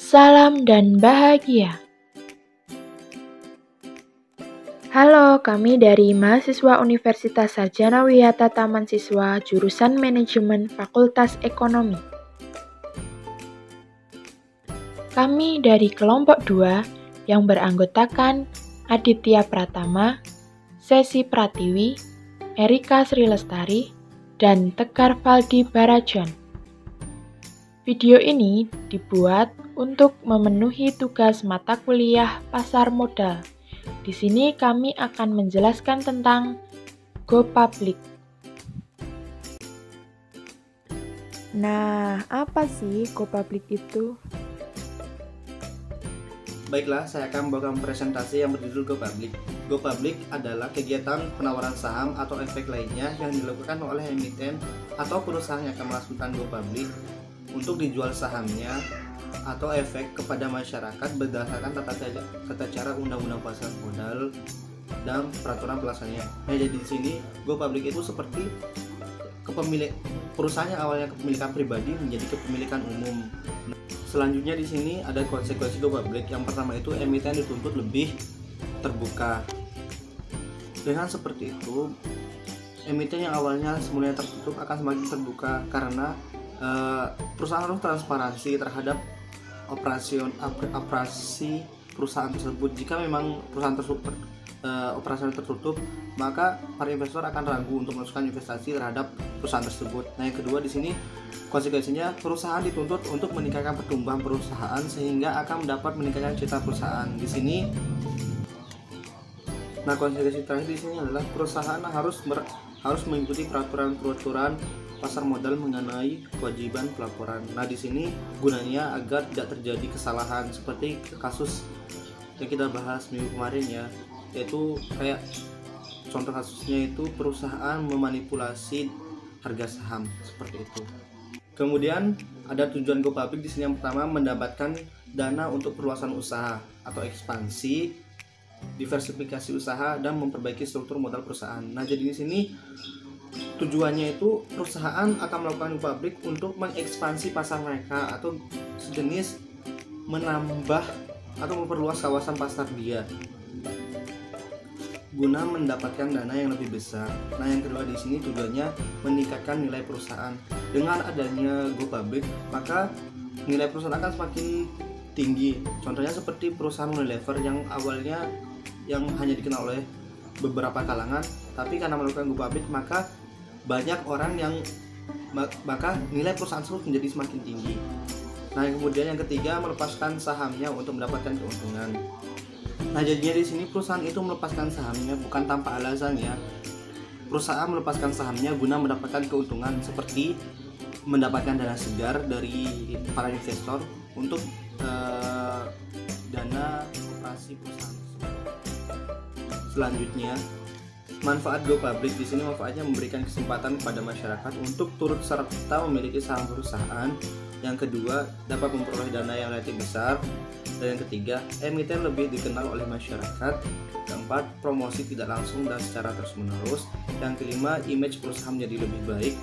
Salam dan bahagia. Halo, kami dari mahasiswa Universitas Sarjana Wiyata Taman Siswa jurusan Manajemen Fakultas Ekonomi. Kami dari kelompok 2 yang beranggotakan Aditya Pratama, Sesi Pratiwi, Erika Sri Lestari, dan Tegar Valdi Barajon. Video ini dibuat untuk memenuhi tugas mata kuliah pasar modal. Di sini kami akan menjelaskan tentang Go Public. Nah, apa sih Go Public itu? Baiklah, saya akan membawakan presentasi yang berjudul Go Public. Go Public adalah kegiatan penawaran saham atau efek lainnya yang dilakukan oleh emiten atau perusahaan yang akan melakukan Go Public untuk dijual sahamnya atau efek kepada masyarakat berdasarkan tata cara undang-undang pasar modal dan peraturan pelaksananya. Nah, jadi di sini Go Public itu seperti perusahaan yang awalnya kepemilikan pribadi menjadi kepemilikan umum. Selanjutnya di sini ada konsekuensi Go Public. Yang pertama itu emiten dituntut lebih terbuka. Dengan seperti itu, emiten yang awalnya semulanya tertutup akan semakin terbuka karena perusahaan harus transparansi terhadap operasi perusahaan tersebut. Jika memang perusahaan tersebut operasional tertutup, maka para investor akan ragu untuk melakukan investasi terhadap perusahaan tersebut. Nah, yang kedua di sini konsekuensinya perusahaan dituntut untuk meningkatkan pertumbuhan perusahaan sehingga akan dapat meningkatkan citra perusahaan. Di sini, nah konsekuensi terakhir di sini adalah perusahaan harus mengikuti peraturan pasar modal mengenai kewajiban pelaporan. Nah, di sini gunanya agar tidak terjadi kesalahan seperti kasus yang kita bahas minggu kemarin ya, yaitu kayak contoh kasusnya itu perusahaan memanipulasi harga saham seperti itu. Kemudian ada tujuan Go Public di sini. Yang pertama, mendapatkan dana untuk perluasan usaha atau ekspansi, diversifikasi usaha dan memperbaiki struktur modal perusahaan. Nah, jadi di sini tujuannya itu perusahaan akan melakukan Go Public untuk mengekspansi pasar mereka atau sejenis menambah atau memperluas kawasan pasar dia guna mendapatkan dana yang lebih besar. Nah, yang kedua di sini tujuannya meningkatkan nilai perusahaan. Dengan adanya Go Public, maka nilai perusahaan akan semakin tinggi. Contohnya seperti perusahaan Unilever yang awalnya yang hanya dikenal oleh beberapa kalangan, tapi karena melakukan Go Public maka banyak orang yang maka nilai perusahaan tersebut menjadi semakin tinggi. Nah, kemudian yang ketiga, melepaskan sahamnya untuk mendapatkan keuntungan. Nah, jadinya di sini perusahaan itu melepaskan sahamnya bukan tanpa alasan ya. Perusahaan melepaskan sahamnya guna mendapatkan keuntungan seperti mendapatkan dana segar dari para investor untuk dana operasi perusahaan. Selanjutnya, manfaat Go Public di sini manfaatnya memberikan kesempatan kepada masyarakat untuk turut serta memiliki saham perusahaan. Yang kedua, dapat memperoleh dana yang relatif besar. Dan yang ketiga, emiten lebih dikenal oleh masyarakat. Keempat, promosi tidak langsung dan secara terus-menerus. Yang kelima, image perusahaan menjadi lebih baik.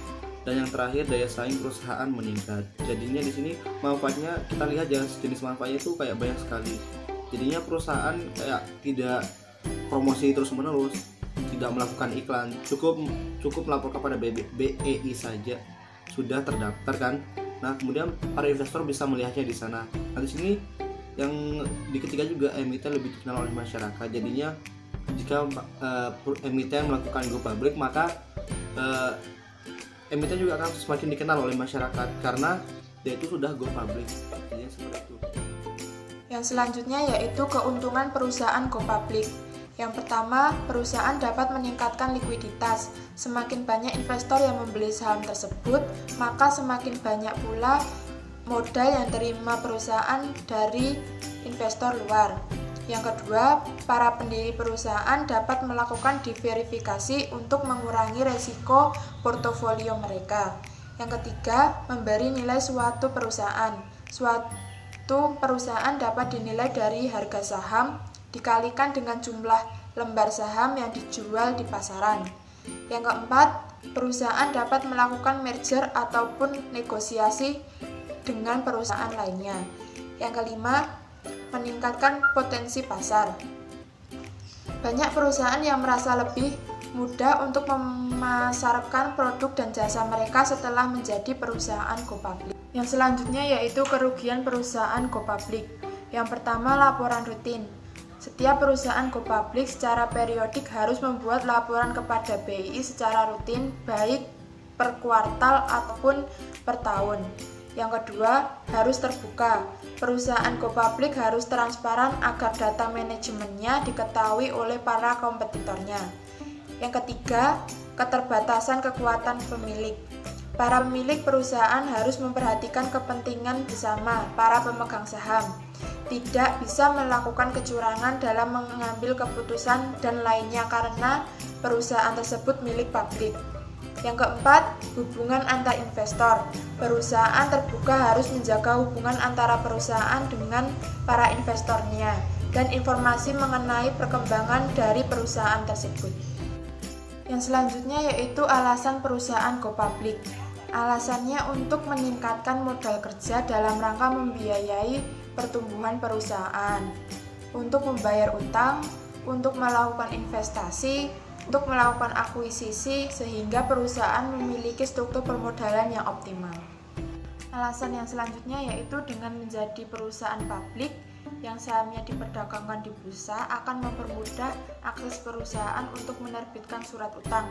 Dan yang terakhir, daya saing perusahaan meningkat. Jadinya di sini manfaatnya kita lihat ya, jenis manfaatnya itu kayak banyak sekali. Jadinya perusahaan kayak tidak promosi terus-menerus, tidak melakukan iklan, cukup melapor kepada BEI saja sudah terdaftar kan. Nah, kemudian para investor bisa melihatnya di sana. Nah, di sini yang di ketiga juga emiten lebih dikenal oleh masyarakat. Jadinya jika emiten melakukan Go Public, maka emiten juga akan semakin dikenal oleh masyarakat karena dia itu sudah Go Public. Jadinya seperti itu. Yang selanjutnya yaitu keuntungan perusahaan Go Public. Yang pertama, perusahaan dapat meningkatkan likuiditas. Semakin banyak investor yang membeli saham tersebut, maka semakin banyak pula modal yang terima perusahaan dari investor luar. Yang kedua, para pendiri perusahaan dapat melakukan diverifikasi untuk mengurangi resiko portofolio mereka. Yang ketiga, memberi nilai suatu perusahaan. Suatu perusahaan dapat dinilai dari harga saham dikalikan dengan jumlah lembar saham yang dijual di pasaran. Yang keempat, perusahaan dapat melakukan merger ataupun negosiasi dengan perusahaan lainnya. Yang kelima, meningkatkan potensi pasar. Banyak perusahaan yang merasa lebih mudah untuk memasarkan produk dan jasa mereka setelah menjadi perusahaan go public. Yang selanjutnya yaitu kerugian perusahaan go public. Yang pertama, laporan rutin. Setiap perusahaan go public secara periodik harus membuat laporan kepada BI secara rutin, baik per kuartal ataupun per tahun. Yang kedua, harus terbuka. Perusahaan go public harus transparan agar data manajemennya diketahui oleh para kompetitornya. Yang ketiga, keterbatasan kekuatan pemilik. Para pemilik perusahaan harus memperhatikan kepentingan bersama para pemegang saham. Tidak bisa melakukan kecurangan dalam mengambil keputusan dan lainnya karena perusahaan tersebut milik publik. Yang keempat, hubungan antar investor. Perusahaan terbuka harus menjaga hubungan antara perusahaan dengan para investornya dan informasi mengenai perkembangan dari perusahaan tersebut. Yang selanjutnya yaitu alasan perusahaan go public. Alasannya untuk meningkatkan modal kerja dalam rangka membiayai pertumbuhan perusahaan, untuk membayar utang, untuk melakukan investasi, untuk melakukan akuisisi sehingga perusahaan memiliki struktur permodalan yang optimal. Alasan yang selanjutnya yaitu dengan menjadi perusahaan publik yang sahamnya diperdagangkan di bursa akan mempermudah akses perusahaan untuk menerbitkan surat utang,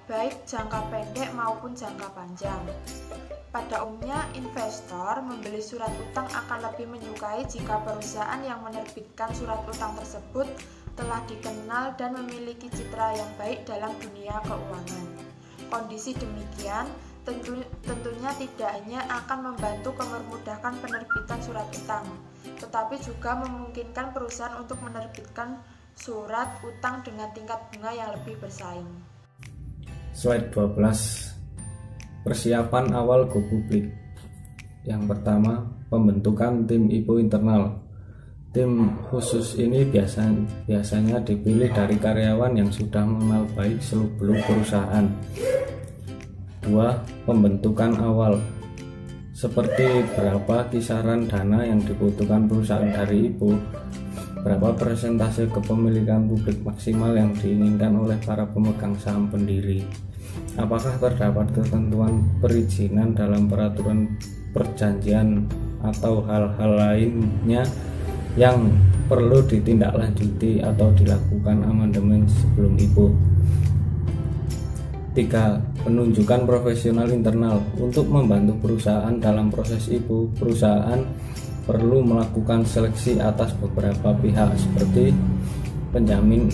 baik jangka pendek maupun jangka panjang. Pada umumnya, investor membeli surat utang akan lebih menyukai jika perusahaan yang menerbitkan surat utang tersebut telah dikenal dan memiliki citra yang baik dalam dunia keuangan. Kondisi demikian tentunya tidak hanya akan membantu mempermudahkan penerbitan surat utang, tetapi juga memungkinkan perusahaan untuk menerbitkan surat utang dengan tingkat bunga yang lebih bersaing. Slide 12. Persiapan awal go public. Yang pertama, pembentukan tim IPO internal. Tim khusus ini biasanya dipilih dari karyawan yang sudah mengenal baik seluk-beluk perusahaan. 2. Pembentukan awal. Seperti berapa kisaran dana yang dibutuhkan perusahaan dari IPO, berapa persentase kepemilikan publik maksimal yang diinginkan oleh para pemegang saham pendiri, apakah terdapat ketentuan perizinan dalam peraturan perjanjian atau hal-hal lainnya yang perlu ditindaklanjuti atau dilakukan amandemen sebelum IPO. 3. Penunjukan profesional internal. Untuk membantu perusahaan dalam proses IPO, perusahaan perlu melakukan seleksi atas beberapa pihak seperti penjamin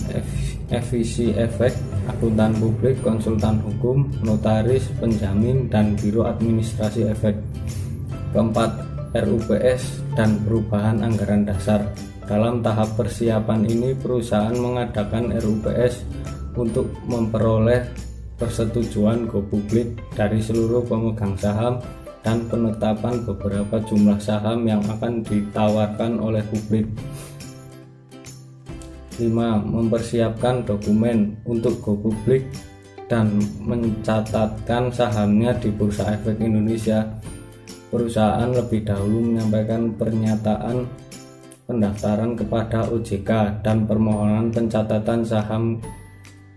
efisi efek, akuntan publik, konsultan hukum, notaris, penjamin, dan biro administrasi efek. Keempat, RUPS dan perubahan anggaran dasar. Dalam tahap persiapan ini, perusahaan mengadakan RUPS untuk memperoleh persetujuan go publik dari seluruh pemegang saham dan penetapan beberapa jumlah saham yang akan ditawarkan oleh publik. 5. Mempersiapkan dokumen untuk go publik dan mencatatkan sahamnya di Bursa Efek Indonesia. Perusahaan lebih dahulu menyampaikan pernyataan pendaftaran kepada OJK dan permohonan pencatatan saham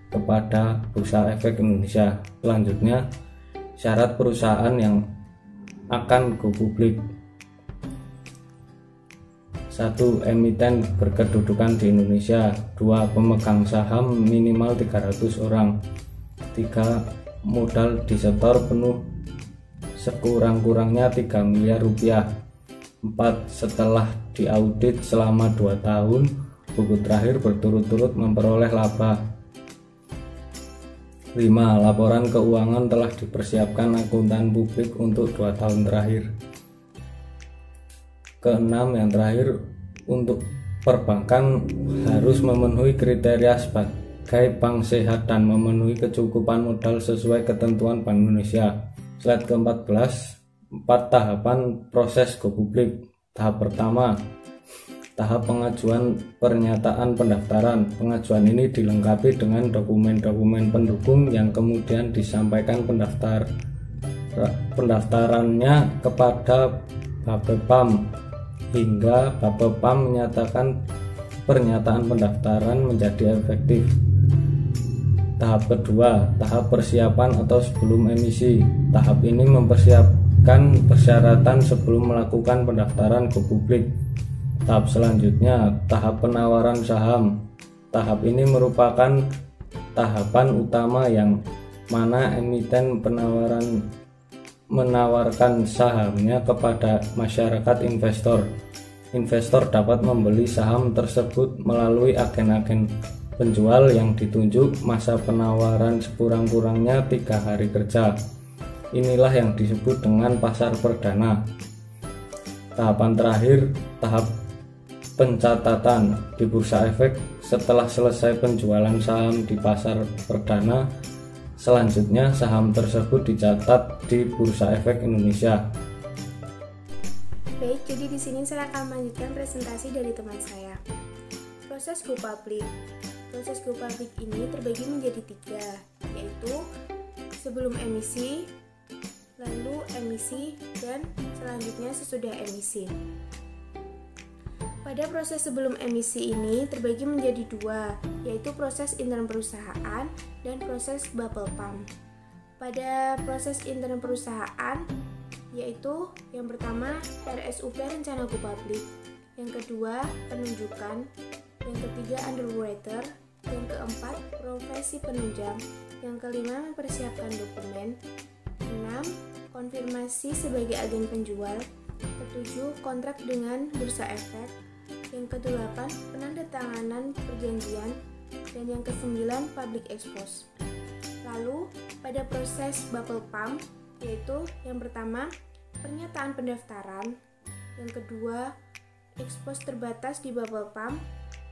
kepada Bursa Efek Indonesia. Selanjutnya, syarat perusahaan yang akan go publik. 1. Emiten berkedudukan di Indonesia. 2. Pemegang saham minimal 300 orang. 3. Modal disetor penuh sekurang-kurangnya 3 miliar rupiah. 4. Setelah diaudit selama 2 tahun, buku terakhir berturut-turut memperoleh laba. 5. Laporan keuangan telah dipersiapkan akuntan publik untuk 2 tahun terakhir. Keenam, yang terakhir, untuk perbankan harus memenuhi kriteria sebagai bank sehat dan memenuhi kecukupan modal sesuai ketentuan Bank Indonesia. Slide ke-14, 4 tahapan proses go publik. Tahap pertama, tahap pengajuan pernyataan pendaftaran. Pengajuan ini dilengkapi dengan dokumen-dokumen pendukung yang kemudian disampaikan pendaftarannya kepada Bapepam hingga Bapepam menyatakan pernyataan pendaftaran menjadi efektif. Tahap kedua, tahap persiapan atau sebelum emisi. Tahap ini mempersiapkan persyaratan sebelum melakukan pendaftaran go publik. Tahap selanjutnya, tahap penawaran saham. Tahap ini merupakan tahapan utama yang mana emiten menawarkan sahamnya kepada masyarakat investor. Investor dapat membeli saham tersebut melalui agen-agen penjual yang ditunjuk. Masa penawaran sekurang-kurangnya 3 hari kerja. Inilah yang disebut dengan pasar perdana. Tahapan terakhir, tahap pencatatan di Bursa Efek. Setelah selesai penjualan saham di pasar perdana, selanjutnya saham tersebut dicatat di Bursa Efek Indonesia. Baik, jadi di sini saya akan melanjutkan presentasi dari teman saya. Proses go public. Proses go public ini terbagi menjadi 3, yaitu sebelum emisi, lalu emisi, dan selanjutnya sesudah emisi. Pada proses sebelum emisi ini terbagi menjadi 2, yaitu proses intern perusahaan dan proses bubble pump. Pada proses intern perusahaan, yaitu yang pertama RSUP rencana go public, yang kedua penunjukan, yang ketiga underwriter, yang keempat profesi penunjang, yang kelima mempersiapkan dokumen, 6 konfirmasi sebagai agen penjual, ketujuh kontrak dengan Bursa Efek, yang ke-8 penandatanganan perjanjian, dan yang ke-9 public expose. Lalu pada proses bubble pump, yaitu yang pertama pernyataan pendaftaran, yang kedua expose terbatas di bubble pump,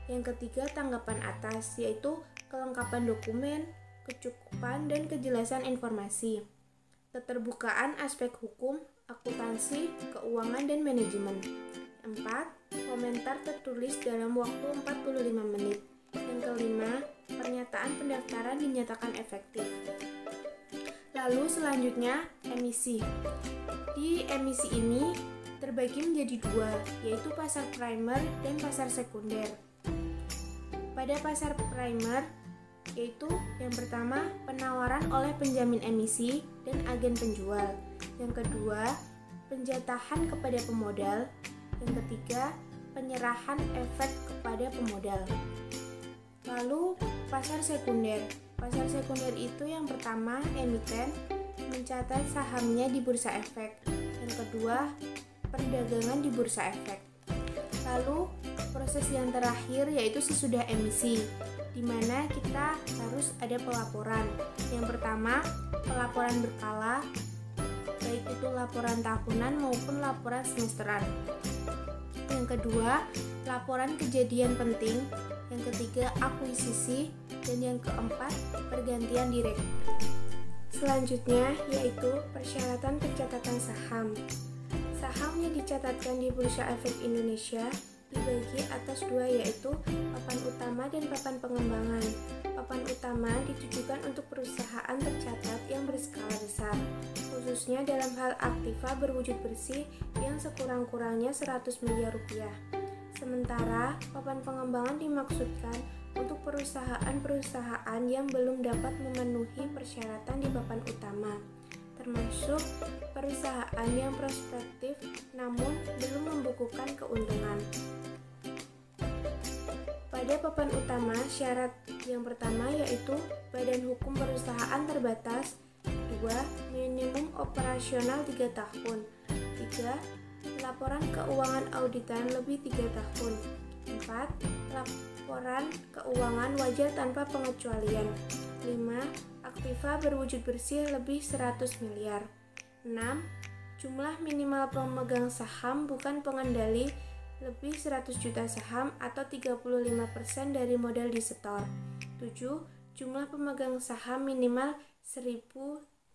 yang ketiga tanggapan atas, yaitu kelengkapan dokumen, kecukupan dan kejelasan informasi, keterbukaan aspek hukum, akuntansi, keuangan dan manajemen. 4. Komentar tertulis dalam waktu 45 menit. Yang kelima, pernyataan pendaftaran dinyatakan efektif. Lalu selanjutnya, emisi. Di emisi ini terbagi menjadi 2, yaitu pasar primer dan pasar sekunder. Pada pasar primer, yaitu yang pertama penawaran oleh penjamin emisi dan agen penjual. Yang kedua, penjatahan kepada pemodal. Yang ketiga, penyerahan efek kepada pemodal. Lalu pasar sekunder. Pasar sekunder itu yang pertama emiten mencatat sahamnya di Bursa Efek. Yang kedua, perdagangan di Bursa Efek. Lalu proses yang terakhir yaitu sesudah emisi, di mana kita harus ada pelaporan. Yang pertama, pelaporan berkala, baik itu laporan tahunan maupun laporan semesteran. Yang kedua, laporan kejadian penting. Yang ketiga, akuisisi. Dan yang keempat, pergantian direktur. Selanjutnya yaitu persyaratan pencatatan saham. Saham yang dicatatkan di Bursa Efek Indonesia dibagi atas 2, yaitu papan utama dan papan pengembangan. Papan utama ditujukan untuk perusahaan tercatat yang berskala besar, khususnya dalam hal aktiva berwujud bersih yang sekurang-kurangnya 100 miliar rupiah. Sementara papan pengembangan dimaksudkan untuk perusahaan-perusahaan yang belum dapat memenuhi persyaratan di papan utama, termasuk perusahaan yang prospektif namun belum membukukan keuntungan. Pada papan utama, syarat yang pertama yaitu badan hukum perusahaan terbatas. 2. Minimum operasional 3 tahun. 3. Laporan keuangan auditan lebih 3 tahun. 4. Laporan keuangan wajar tanpa pengecualian. 5. Aktiva berwujud bersih lebih 100 miliar. 6. Jumlah minimal pemegang saham bukan pengendali lebih 100 juta saham atau 35% dari modal disetor. 7. Jumlah pemegang saham minimal 1000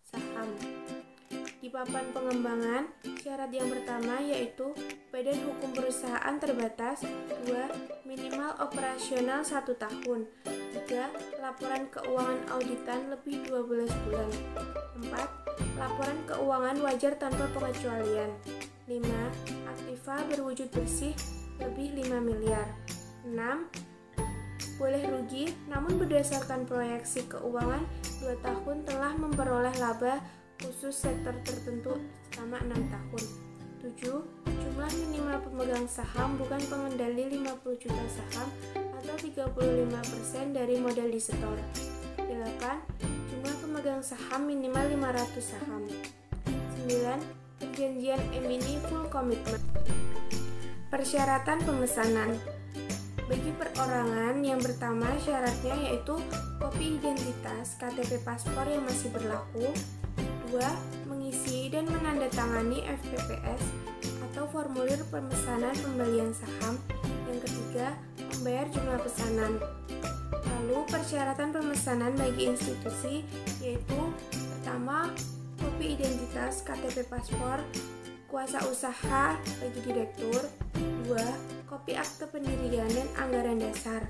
saham. Di papan pengembangan, syarat yang pertama yaitu badan hukum perusahaan terbatas. 2. Minimal operasional 1 tahun. 3. Laporan keuangan auditan lebih 12 bulan. 4. Laporan keuangan wajar tanpa pengecualian. 5. 5. Aktiva berwujud bersih lebih 5 miliar. 6. Boleh rugi, namun berdasarkan proyeksi keuangan 2 tahun telah memperoleh laba khusus sektor tertentu selama 6 tahun. 7. Jumlah minimal pemegang saham bukan pengendali 50 juta saham atau 35% dari modal disetor. 8. Jumlah pemegang saham minimal 500 saham. 9. Perjanjian emini full commitment. Persyaratan pemesanan. Bagi perorangan, yang pertama syaratnya yaitu kopi identitas KTP paspor yang masih berlaku. 2. Mengisi dan menandatangani FPPS atau formulir pemesanan pembelian saham. Yang ketiga, membayar jumlah pesanan. Lalu persyaratan pemesanan bagi institusi yaitu pertama, kopi identitas KTP paspor kuasa usaha bagi direktur. 2. Kopi akte pendirian dan anggaran dasar.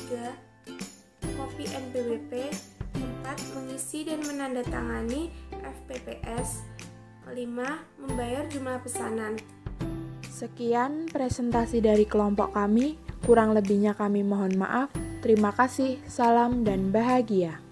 3. Kopi NPWP. 4. Mengisi dan menandatangani FPPS. 5. Membayar jumlah pesanan. Sekian presentasi dari kelompok kami. Kurang lebihnya kami mohon maaf. Terima kasih, salam dan bahagia.